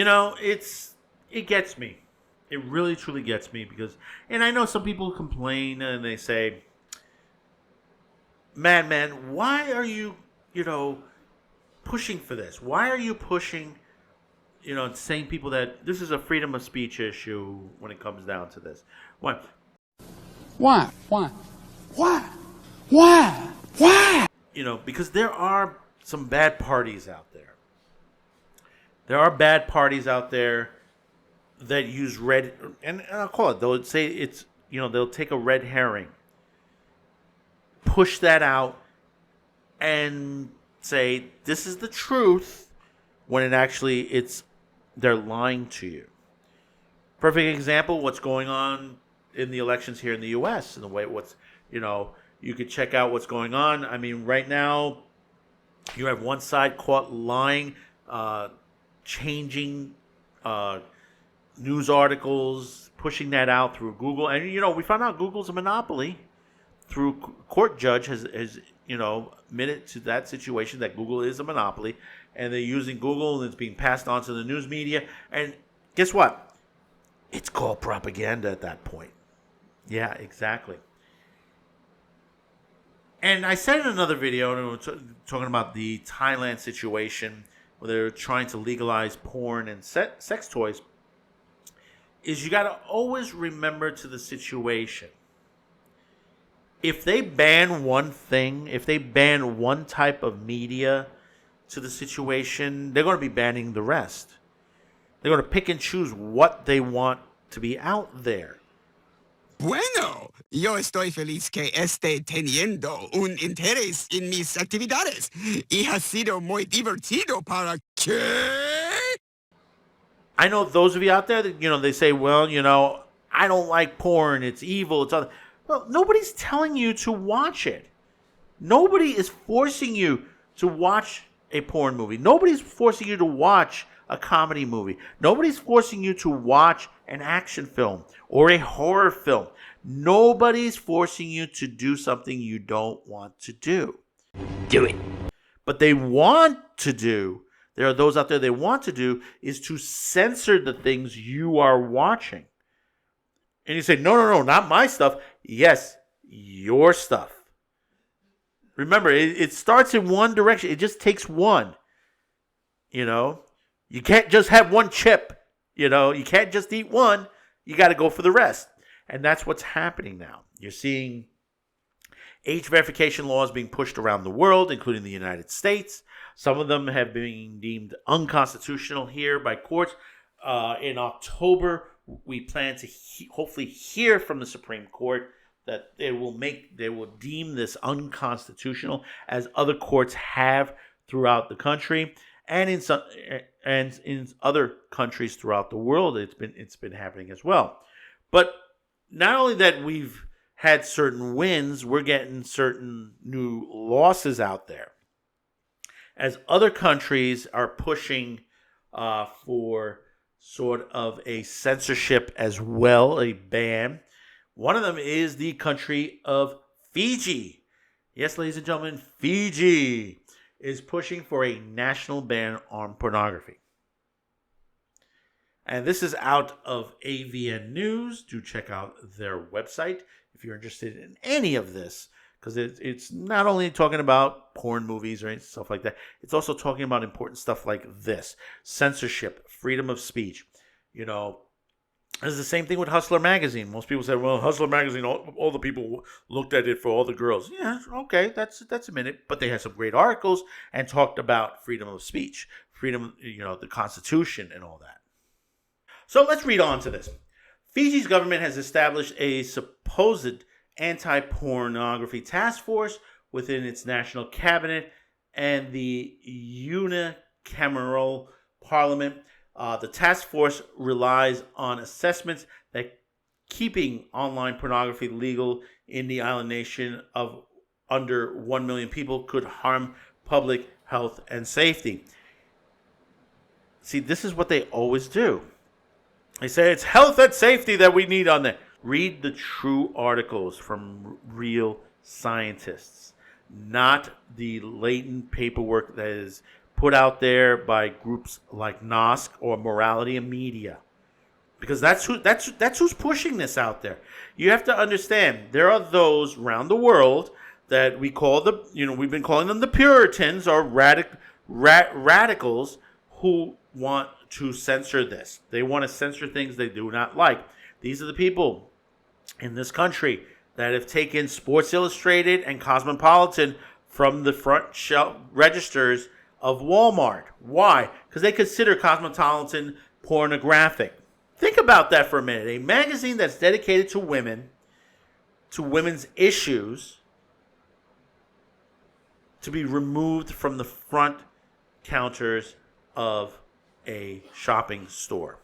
it gets me. It really truly gets me and I know some people complain and they say, man, why are you, pushing for this? Why are you pushing, saying people that this is a freedom of speech issue when it comes down to this? Why? Why? Why? Why? Why? Why? Because there are some bad parties out there. There are bad parties out there that use red, and I'll call it, they'll say it's, they'll take a red herring, push that out, and say this is the truth, when it actually they're lying to you. Perfect example, what's going on in the elections here in the U.S. and the way you could check out what's going on. I mean, right now, you have one side caught lying, changing news articles, pushing that out through Google. And, we found out Google's a monopoly. Through court judge has admitted to that situation that Google is a monopoly. And they're using Google and it's being passed on to the news media. And guess what? It's called propaganda at that point. Yeah, exactly. And I said in another video, talking about the Thailand situation, where they're trying to legalize porn and sex toys, is you got to always remember to the situation. If they ban one thing, if they ban one type of media to the situation, they're going to be banning the rest. They're going to pick and choose what they want to be out there. Bueno, yo estoy feliz que esté teniendo un interés en mis actividades y ha sido muy divertido para que... I know those of you out there that, they say, well, I don't like porn. It's evil. It's other. Well, nobody's telling you to watch it. Nobody is forcing you to watch a porn movie. Nobody's forcing you to watch a comedy movie. Nobody's forcing you to watch an action film or a horror film. Nobody's forcing you to do something you don't want to do. Do it. But there are those out there they want to do is to censor the things you are watching. And you say, no, not my stuff. Yes, your stuff. Remember, it starts in one direction. It just takes one. You can't just have one chip. You can't just eat one. You got to go for the rest. And that's what's happening now. You're seeing age verification laws being pushed around the world, including the United States. Some of them have been deemed unconstitutional here by courts. In October, we plan to hopefully hear from the Supreme Court that they will deem this unconstitutional, as other courts have throughout the country. And in other countries throughout the world, it's been happening as well. But not only that we've had certain wins, we're getting certain new losses out there. As other countries are pushing for sort of a censorship as well, a ban. One of them is the country of Fiji. Yes, ladies and gentlemen, Fiji is pushing for a national ban on pornography. And this is out of AVN News. Do check out their website if you're interested in any of this, because it's not only talking about porn movies or stuff like that. It's also talking about important stuff like this: censorship, freedom of speech. It's the same thing with Hustler Magazine. Most people say, well, Hustler Magazine, all the people looked at it for all the girls. Yeah, okay, that's a minute. But they had some great articles and talked about freedom of speech, freedom, the Constitution and all that. So let's read on to this. Fiji's government has established a supposed anti-pornography task force within its national cabinet and the unicameral parliament. The task force relies on assessments that keeping online pornography legal in the island nation of under 1 million people could harm public health and safety. See, this is what they always do. They say it's health and safety that we need on there. Read the true articles from real scientists, not the latent paperwork that is put out there by groups like NOSC or Morality and Media, because that's who's pushing this out there. You have to understand, there are those around the world that we call we've been calling them the Puritans or radicals who want to censor this. They want to censor things they do not like. These are the people in this country that have taken Sports Illustrated and Cosmopolitan from the front shelf registers of Walmart. Why? Because they consider Cosmopolitan pornographic. Think about that for a minute. A magazine that's dedicated to women, to women's issues, to be removed from the front counters of a shopping store.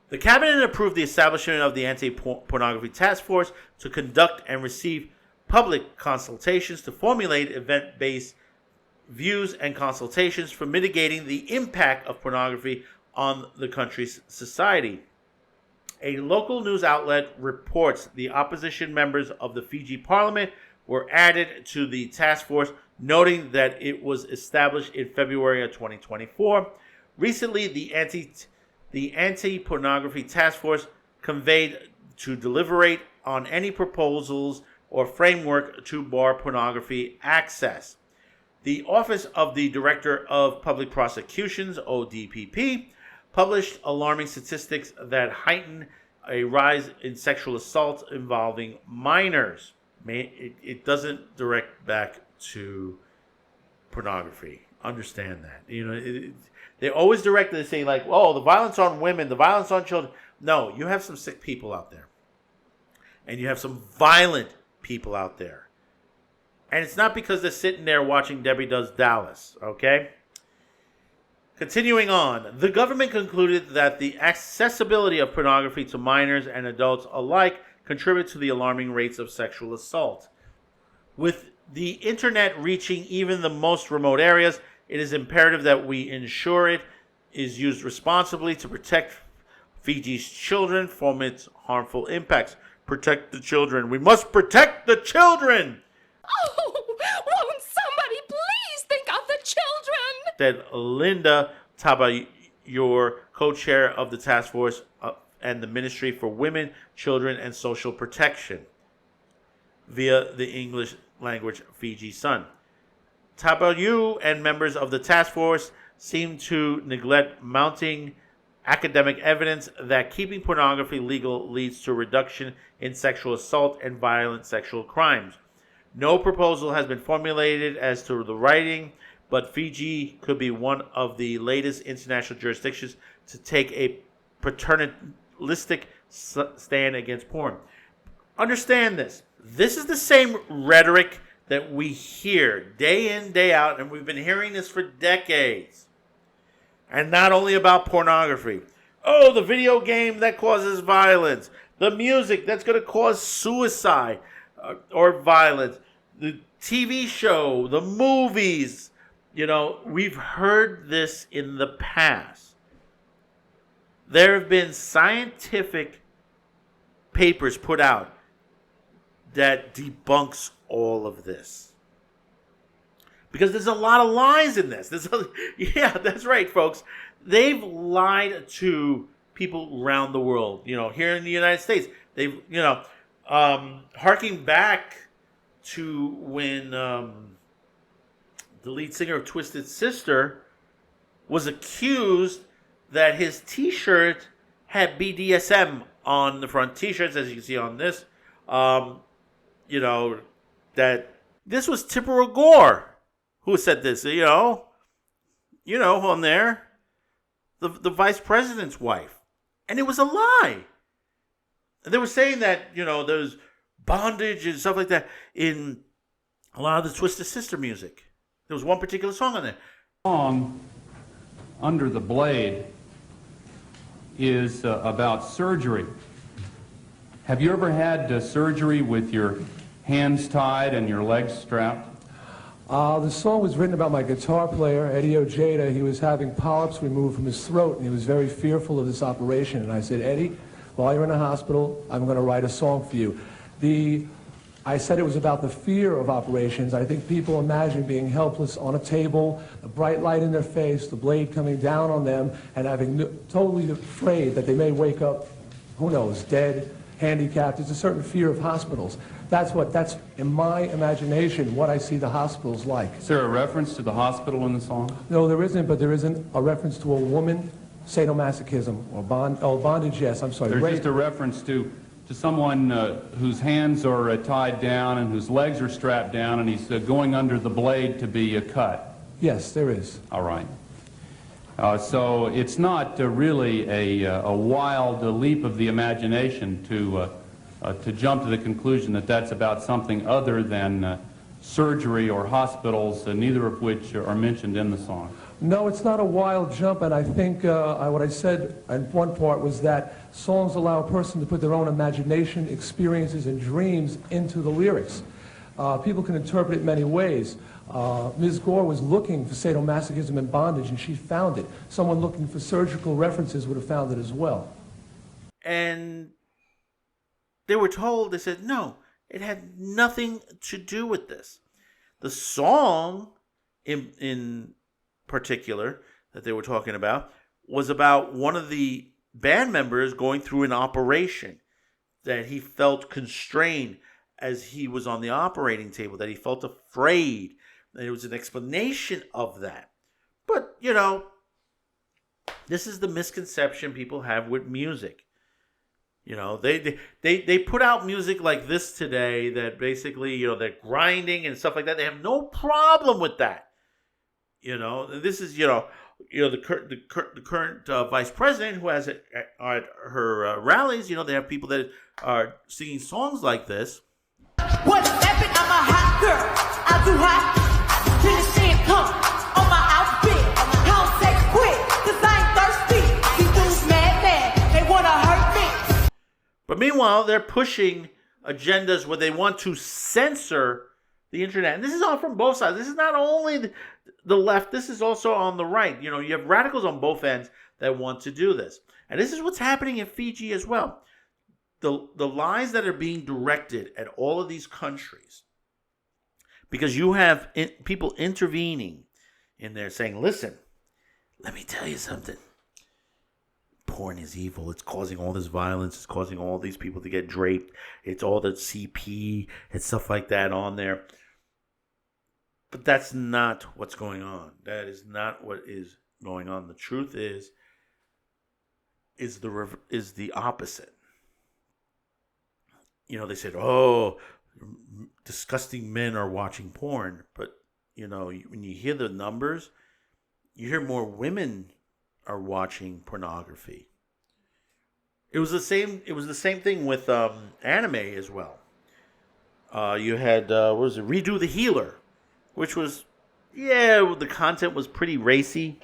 The cabinet approved the establishment of the anti-pornography task force to conduct and receive public consultations to formulate event-based views and consultations for mitigating the impact of pornography on the country's society. A local news outlet reports the opposition members of the Fiji parliament were added to the task force, noting that it was established in February of 2024. Recently, the anti-pornography task force convened to deliberate on any proposals or framework to bar pornography access. The Office of the Director of Public Prosecutions, ODPP, published alarming statistics that heighten a rise in sexual assaults involving minors. It doesn't direct back to pornography. Understand that. They always direct it to say, like, oh, the violence on women, the violence on children. No, you have some sick people out there. And you have some violent people out there. And it's not because they're sitting there watching Debbie Does Dallas, okay? Continuing on, the government concluded that the accessibility of pornography to minors and adults alike contribute to the alarming rates of sexual assault. With the internet reaching even the most remote areas, it is imperative that we ensure it is used responsibly to protect Fiji's children from its harmful impacts. Protect the children. We must protect the children! Oh, won't somebody please think of the children? Said Linda Tabayur, co-chair of the task force and the Ministry for Women, Children, and Social Protection, via the English language Fiji Sun. Tabayur and members of the task force seem to neglect mounting academic evidence that keeping pornography legal leads to a reduction in sexual assault and violent sexual crimes. No proposal has been formulated as to the writing, but Fiji could be one of the latest international jurisdictions to take a paternalistic stand against porn. Understand this. This is the same rhetoric that we hear day in, day out, and we've been hearing this for decades. And not only about pornography. Oh, the video game that causes violence. The music that's going to cause suicide or violence. The TV show, the movies. We've heard this in the past. There have been scientific papers put out that debunks all of this. Because there's a lot of lies in this. Yeah, that's right, folks. They've lied to people around the world. Here in the United States, they've, harking back to when the lead singer of Twisted Sister was accused that his T-shirt had BDSM on the front T-shirts, as you can see on this. That this was Tipper Gore who said this. On there, the vice president's wife, and it was a lie. They were saying that there's bondage and stuff like that in a lot of the Twisted Sister music. There was one particular song on there. Song Under the Blade is about surgery. Have you ever had surgery with your hands tied and your legs strapped? The song was written about my guitar player, Eddie Ojeda. He was having polyps removed from his throat, and he was very fearful of this operation. And I said, Eddie, while you're in the hospital, I'm going to write a song for you. I said it was about the fear of operations. I think people imagine being helpless on a table, the bright light in their face, the blade coming down on them, and having totally afraid that they may wake up, who knows, dead, handicapped. There's a certain fear of hospitals. That's in my imagination, what I see the hospitals like. Is there a reference to the hospital in the song? No, there isn't, but there isn't a reference to a woman, sadomasochism, or bondage, yes, I'm sorry. There's just a reference to someone whose hands are tied down and whose legs are strapped down, and he's going under the blade to be cut. Yes, there is. All right. So it's not really a wild leap of the imagination to jump to the conclusion that that's about something other than surgery or hospitals, neither of which are mentioned in the song. No, it's not a wild jump, and I think what I said in one part was that songs allow a person to put their own imagination, experiences, and dreams into the lyrics. People can interpret it many ways. Ms. Gore was looking for sadomasochism and bondage, and she found it. Someone looking for surgical references would have found it as well. And they were told, they said, no, it had nothing to do with this. The song in particular that they were talking about was about one of the band members going through an operation, that he felt constrained as he was on the operating table, that he felt afraid. And it was an explanation of that. But, you know, this is the misconception people have with music. You know, they put out music like this today that basically, you know, they're grinding and stuff like that. They have no problem with that. You know, this is, the current vice president who has at her rallies, you know, they have people that are singing songs like this. What's happened? I'm a hot girl. I do hot. Till the shit come on my outfit. Don't take quick, cause I ain't thirsty. These dudes mad. They wanna hurt me. But meanwhile, they're pushing agendas where they want to censor the internet. And this is all from both sides. This is not only the left, this is also on the right. You know, you have radicals on both ends that want to do this. And this is what's happening in Fiji as well. The lies that are being directed at all of these countries, because you have people intervening in there saying, listen, let me tell you something. Porn is evil. It's causing all this violence. It's causing all these people to get draped. It's all the CP and stuff like that on there. But that's not what's going on. That is not what is going on. The truth is the opposite. You know, they said, oh, disgusting men are watching porn. But, you know, when you hear the numbers, you hear more women are watching pornography. It was the same thing with anime as well. You had, Redo the Healer, which was, the content was pretty racy,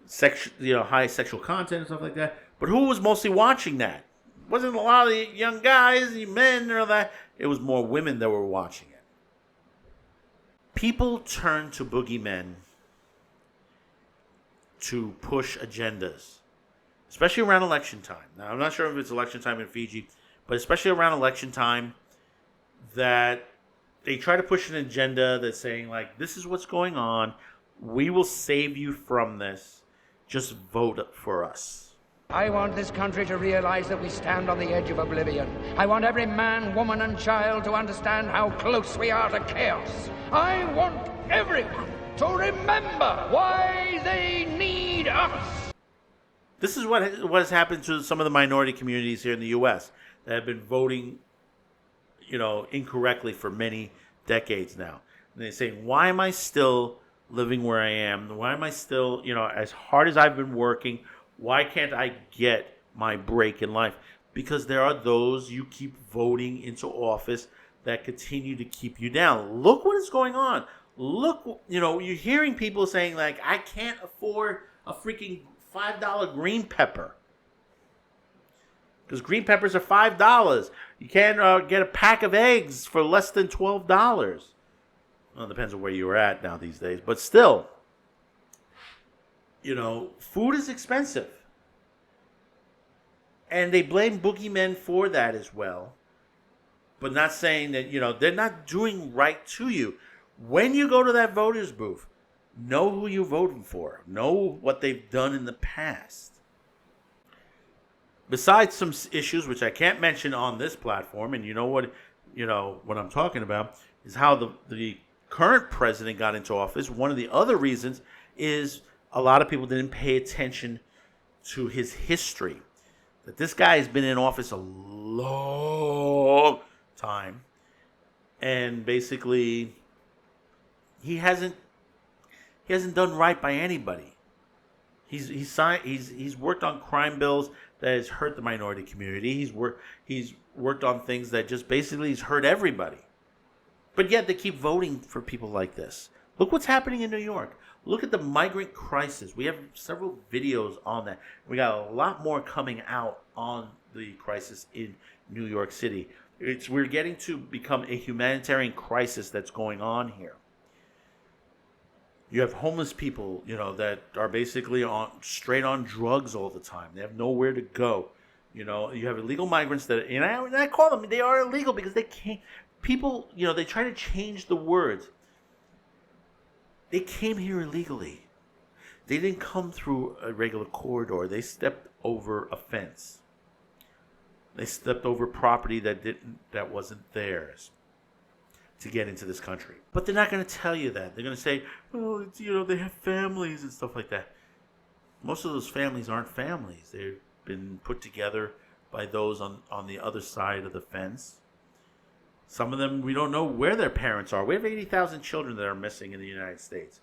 high sexual content and stuff like that. But who was mostly watching that? It wasn't a lot of young guys, men, or that. It was more women that were watching it. People turn to boogeymen to push agendas, especially around election time. Now, I'm not sure if it's election time in Fiji, but especially around election time, that they try to push an agenda that's saying, like, this is what's going on. We will save you from this. Just vote for us. I want this country to realize that we stand on the edge of oblivion. I want every man, woman, and child to understand how close we are to chaos. I want everyone to remember why they need us. This is what has happened to some of the minority communities here in the U.S. that have been voting, incorrectly for many decades now. And they're saying, why am I still living where I am? Why am I still, as hard as I've been working, why can't I get my break in life? Because there are those you keep voting into office that continue to keep you down. Look what is going on. Look, you're hearing people saying, like, I can't afford a freaking $5 green pepper. Because green peppers are $5. You can't get a pack of eggs for less than $12. Well, it depends on where you're at now these days. But still, food is expensive. And they blame boogeymen for that as well. but not saying that, they're not doing right to you. When you go to that voters booth, know who you're voting for. Know what they've done in the past. Besides some issues which I can't mention on this platform, and what I'm talking about is how the current president got into office. One of the other reasons is a lot of people didn't pay attention to his history. That this guy has been in office a long time, and basically he hasn't done right by anybody. He's worked on crime bills that has hurt the minority community. He's worked on things that just basically has hurt everybody. But yet they keep voting for people like this. Look what's happening in New York. Look at the migrant crisis. We have several videos on that. We got a lot more coming out on the crisis in New York City. We're getting to become a humanitarian crisis that's going on here. You have homeless people, that are basically straight on drugs all the time. They have nowhere to go. You have illegal migrants that, and I call them, they are illegal because they can't. People, they try to change the words. They came here illegally. They didn't come through a regular corridor. They stepped over a fence. They stepped over property that wasn't theirs to get into this country. But they're not going to tell you that. They're going to say, oh, they have families and stuff like that. Most of those families aren't families. They've been put together by those on the other side of the fence. Some of them, we don't know where their parents are. We have 80,000 children that are missing in the United States.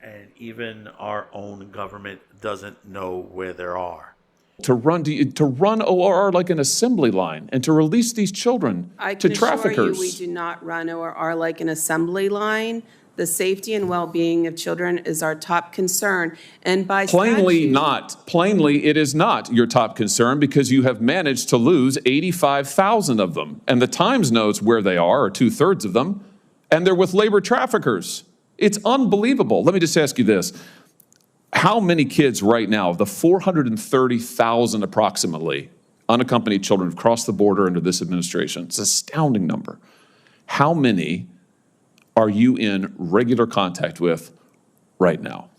And even our own government doesn't know where they are. To run ORR like an assembly line and to release these children to traffickers. I can assure you we do not run ORR like an assembly line. The safety and well-being of children is our top concern. And by Plainly statute, not. Plainly, it is not your top concern because you have managed to lose 85,000 of them. And the Times knows where they are, or 2/3 of them, and they're with labor traffickers. It's unbelievable. Let me just ask you this. How many kids right now, of the 430,000 approximately, unaccompanied children have crossed the border under this administration? It's an astounding number. How many are you in regular contact with right now?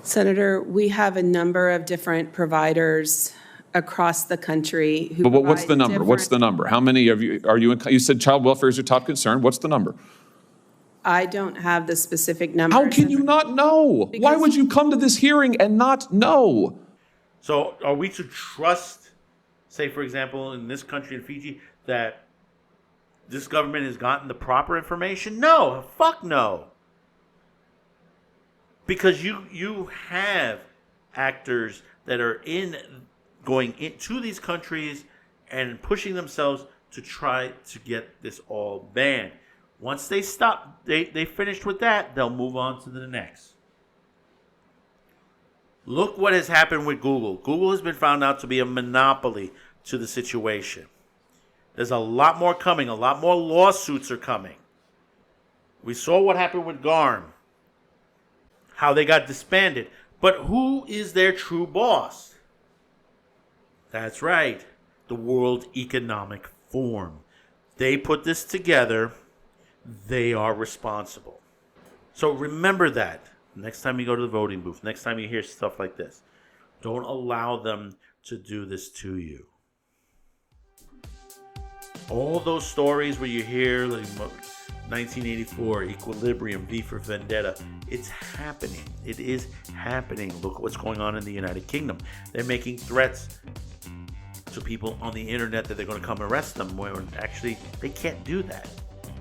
Senator, we have a number of different providers across the country who But what's the provide number? What's the number? How many of you are you in? You said child welfare is your top concern. What's the number? I don't have the specific numbers. How can you not know? Why would you come to this hearing and not know? So are we to trust, say, for example, in this country, in Fiji, that this government has gotten the proper information? No. Fuck no. Because you have actors that are going into these countries and pushing themselves to try to get this all banned. Once they stop, they finished with that, they'll move on to the next. Look what has happened with Google. Google has been found out to be a monopoly to the situation. There's a lot more coming. A lot more lawsuits are coming. We saw what happened with GARM, how they got disbanded. But who is their true boss? That's right, the World Economic Forum. They put this together. They are responsible. So remember that. Next time you go to the voting booth, next time you hear stuff like this, don't allow them to do this to you. All those stories where you hear like 1984, Equilibrium, V for Vendetta, it's happening. It is happening. Look what's going on in the United Kingdom. They're making threats to people on the internet that they're going to come arrest them, where actually they can't do that.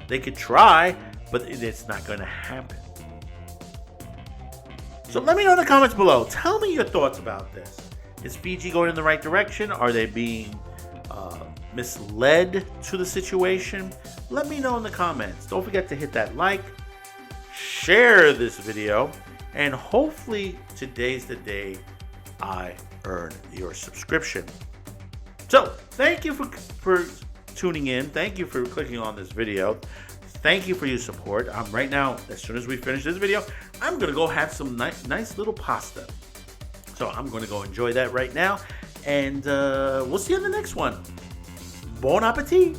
They could try, but it's not going to happen. So let me know in the comments below. Tell me your thoughts about this. Is Fiji going in the right direction? Are they being misled to the situation? Let me know in the comments. Don't forget to hit that like, share this video, and hopefully today's the day I earn your subscription. So thank you for tuning in. Thank you for clicking on this video. Thank you for your support. Right now, as soon as we finish this video, I'm going to go have some nice little pasta. So I'm going to go enjoy that right now. And we'll see you on the next one. Bon appetit.